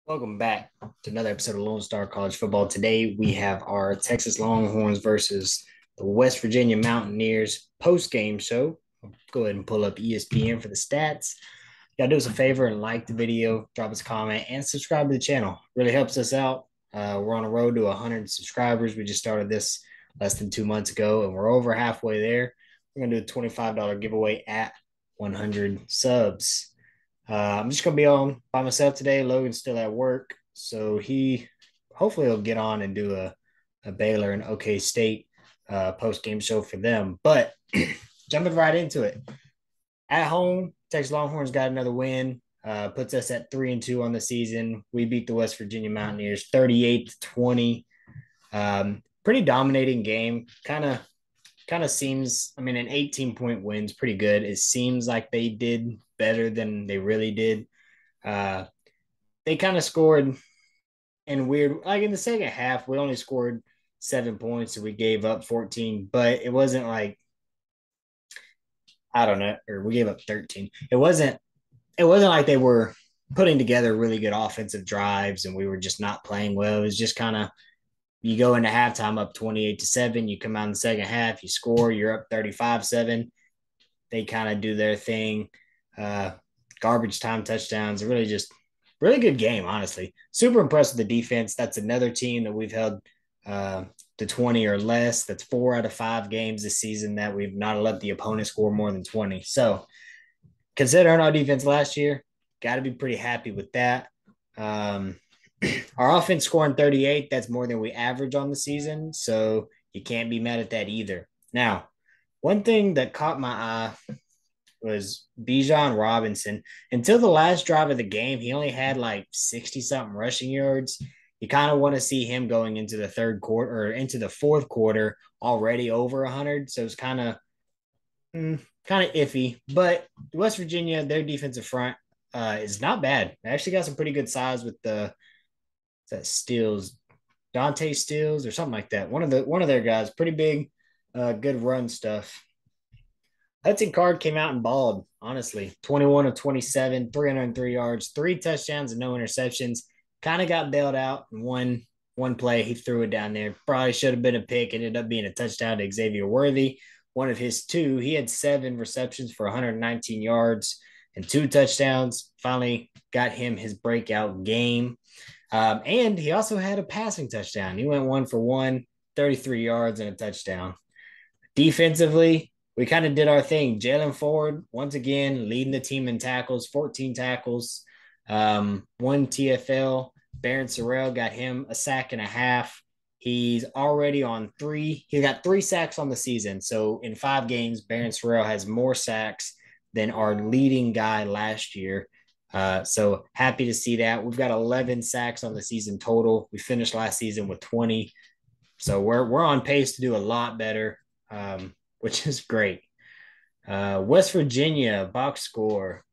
Welcome back to another episode of Lone Star College Football. Today we have our Texas Longhorns versus the West Virginia Mountaineers post-game show. I'll go ahead and pull up ESPN for the stats. Y'all do us a favor and like the video, drop us a comment, and subscribe to the channel. Really helps us out. We're on a road to 100 subscribers. We just started this less than 2 months ago, and we're over halfway there. We're going to do a $25 giveaway at 100 subs. I'm just gonna be on by myself today. Logan's still at work, so he hopefully will get on and do a Baylor and OK State post game show for them. But jumping right into it, at home, Texas Longhorns got another win. Puts us at 3-2 on the season. We beat the West Virginia Mountaineers 38-20. Pretty dominating game. Kind of seems, I mean, an 18-point win is pretty good. It seems like they did better than they really did. Uh, they kind of scored in weird, like in the second half, we only scored 7 points and we gave up 14, but it wasn't like, I don't know, or we gave up 13. It wasn't like they were putting together really good offensive drives and we were just not playing well. It was just kind of, you go into halftime up 28-7. You come out in the second half, you score, you're up 35-7. They kind of do their thing. Uh, Garbage time touchdowns. Really just really good game, honestly. Super impressed with the defense. That's another team that we've held to 20 or less. That's 4 out of 5 games this season that we've not let the opponent score more than 20. So considering our defense last year, got to be pretty happy with that. Our offense scoring 38, that's more than we average on the season. So you can't be mad at that either. Now, one thing that caught my eye was Bijan Robinson. Until the last drive of the game, he only had like 60 something rushing yards. You kind of want to see him going into the third quarter or into the fourth quarter already over 100. So it's kind of iffy. But West Virginia, their defensive front is not bad. They actually got some pretty good size with that Steels, Dante Steels or something like that. One of their guys, pretty big, good run stuff. Hudson Card came out and balled, honestly. 21 of 27, 303 yards, 3 touchdowns, and no interceptions. Kind of got bailed out in one play. He threw it down there. Probably should have been a pick. Ended up being a touchdown to Xavier Worthy. One of his two. He had 7 receptions for 119 yards and 2 touchdowns. Finally got him his breakout game. And he also had a passing touchdown. He went 1 for 1, 33 yards and a touchdown. Defensively, we kind of did our thing. Jalen Ford, once again, leading the team in tackles, 14 tackles, 1 TFL. Barron Sorrell got him a sack and a half. He's already on 3. He got 3 sacks on the season. So in 5 games, Barron Sorrell has more sacks than our leading guy last year. So happy to see that. We've got 11 sacks on the season total. We finished last season with 20. So we're on pace to do a lot better, which is great. West Virginia box score.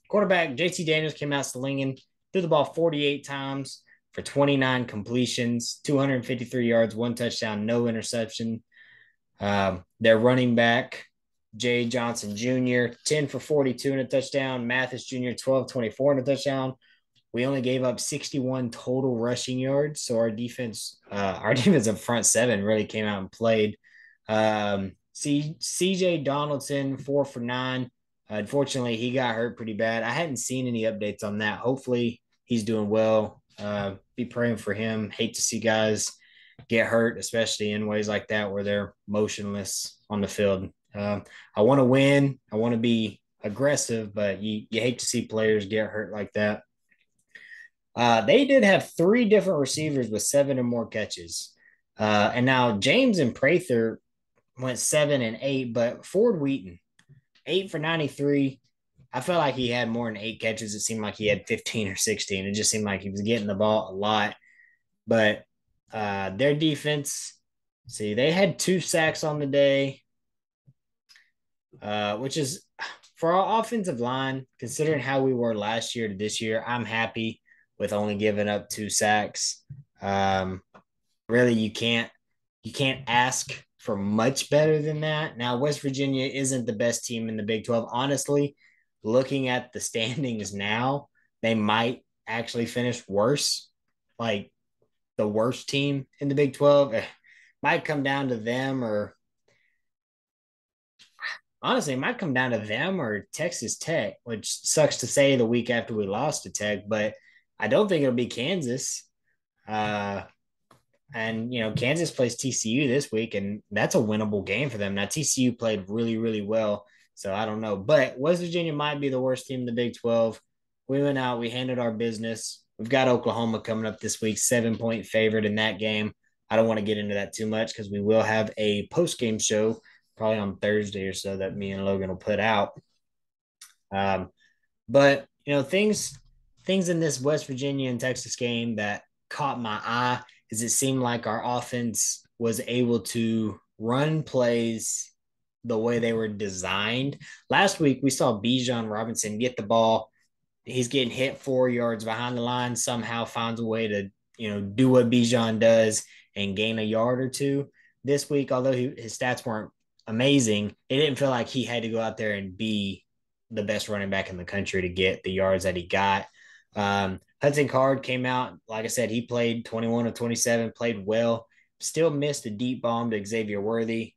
Quarterback JT Daniels came out slinging, threw the ball 48 times for 29 completions, 253 yards, 1 touchdown, no interception. Their running back, Jay Johnson Jr., 10 for 42 and a touchdown. Mathis Jr., 12-24 and a touchdown. We only gave up 61 total rushing yards. So our defensive front seven really came out and played. CJ Donaldson, 4 for 9. Unfortunately, he got hurt pretty bad. I hadn't seen any updates on that. Hopefully, he's doing well. Be praying for him. Hate to see guys get hurt, especially in ways like that where they're motionless on the field. I want to win. I want to be aggressive, but you hate to see players get hurt like that. They did have 3 different receivers with 7 or more catches. And now James and Prather went 7 and 8, but Ford Wheaton, 8 for 93. I felt like he had more than 8 catches. It seemed like he had 15 or 16. It just seemed like he was getting the ball a lot. But their defense, see, they had 2 sacks on the day, which is for our offensive line, considering how we were last year to this year, I'm happy with only giving up 2 sacks. Really, you can't ask for much better than that. Now, West Virginia isn't the best team in the Big 12. Honestly, looking at the standings now, they might actually finished worse, like the worst team in the Big 12. Might come down to them, or honestly, it might come down to them or Texas Tech, which sucks to say the week after we lost to Tech, but I don't think it'll be Kansas. Uh, and Kansas plays TCU this week, and that's a winnable game for them. Now TCU played really, really well, so I don't know. But West Virginia might be the worst team in the Big 12. We went out, we handled our business. We've got Oklahoma coming up this week, 7-point favorite in that game. I don't want to get into that too much because we will have a post game show probably on Thursday or so that me and Logan will put out. Um, but things in this West Virginia and Texas game that caught my eye is it seemed like our offense was able to run plays the way they were designed. Last week we saw Bijan Robinson get the ball. He's getting hit 4 yards behind the line, somehow finds a way to, do what Bijan does and gain a yard or two. This week, although his stats weren't amazing, it didn't feel like he had to go out there and be the best running back in the country to get the yards that he got. Hudson Card came out. Like I said, he played 21 of 27, played well, still missed a deep bomb to Xavier Worthy.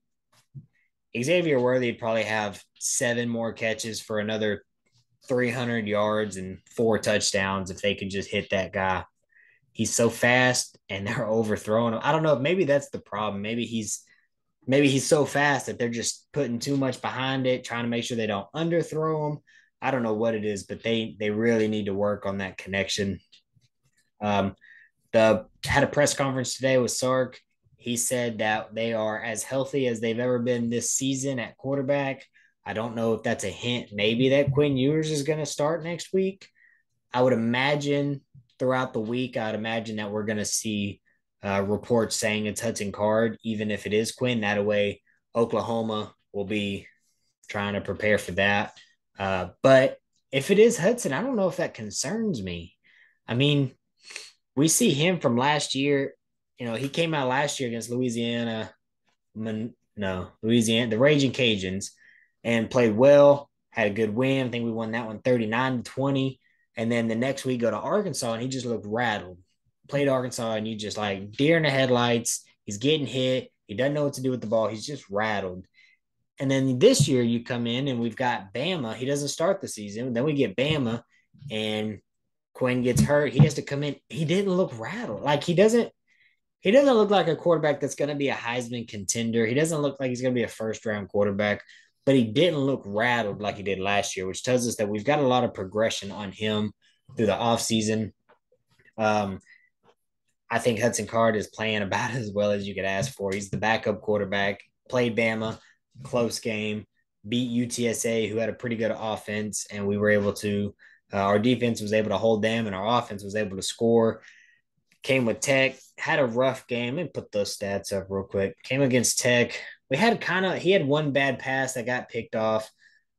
Xavier Worthy would probably have 7 more catches for another 300 yards and 4 touchdowns if they could just hit that guy. He's so fast and they're overthrowing him. I don't know. Maybe that's the problem. Maybe he's so fast that they're just putting too much behind it, trying to make sure they don't underthrow him. I don't know what it is, but they really need to work on that connection. The had a press conference today with Sark. He said that they are as healthy as they've ever been this season at quarterback. I don't know if that's a hint, maybe that Quinn Ewers is going to start next week. I would imagine throughout the week, I'd imagine that we're going to see reports saying it's Hudson Card, even if it is Quinn. That way, Oklahoma will be trying to prepare for that. But if it is Hudson, I don't know if that concerns me. I mean, we see him from last year. He came out last year against Louisiana, the Raging Cajuns, and played well, had a good win. I think we won that one 39-20. And then the next week go to Arkansas, and he just looked rattled. Played Arkansas, and you just like deer in the headlights. He's getting hit. He doesn't know what to do with the ball. He's just rattled. And then this year you come in, and we've got Bama. He doesn't start the season. Then we get Bama, and Quinn gets hurt. He has to come in. He didn't look rattled. Like he doesn't look like a quarterback that's going to be a Heisman contender. He doesn't look like he's going to be a first-round quarterback, but he didn't look rattled like he did last year, which tells us that we've got a lot of progression on him through the offseason. I think Hudson Card is playing about as well as you could ask for. He's the backup quarterback, played Bama, close game, beat UTSA, who had a pretty good offense, and we were able to our defense was able to hold them, and our offense was able to score. Came with Tech, had a rough game. Let me put those stats up real quick. Came against Tech. He had one bad pass that got picked off.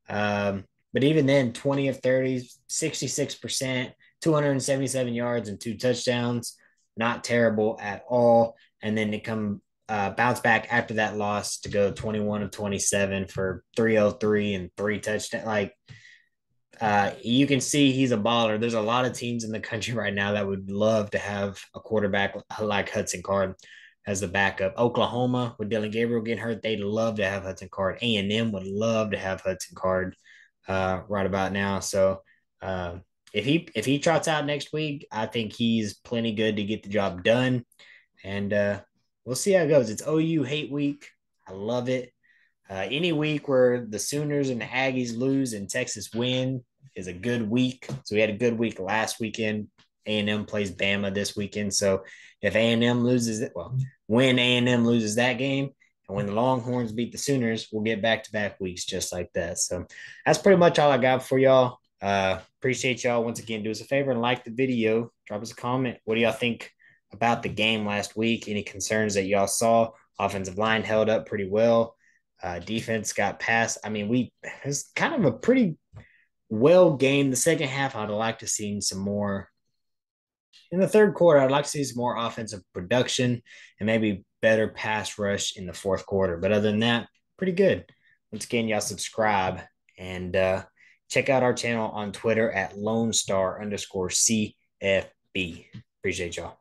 But even then, 20 of 30, 66%, 277 yards and 2 touchdowns. Not terrible at all. And then to come bounce back after that loss to go 21 of 27 for 303 and 3 touchdowns. Like, you can see he's a baller. There's a lot of teams in the country right now that would love to have a quarterback like Hudson Card as the backup. Oklahoma, with Dylan Gabriel getting hurt, they'd love to have Hudson Card. A&M would love to have Hudson Card right about now. So if he trots out next week, I think he's plenty good to get the job done. And we'll see how it goes. It's OU hate week. I love it. Any week where the Sooners and the Aggies lose and Texas win is a good week. So we had a good week last weekend. A&M plays Bama this weekend. So if A&M loses it, when A&M loses that game and when the Longhorns beat the Sooners, we'll get back-to-back weeks just like that. So that's pretty much all I got for y'all. Appreciate y'all once again. Do us a favor and like the video. Drop us a comment. What do y'all think about the game last week? Any concerns that y'all saw? Offensive line held up pretty well. Defense got past. I mean, it was kind of a pretty well game. The second half, I'd like to see some more. In the third quarter, I'd like to see some more offensive production and maybe better pass rush in the fourth quarter. But other than that, pretty good. Once again, y'all subscribe and check out our channel on Twitter at Lone Star _C FB. Appreciate y'all.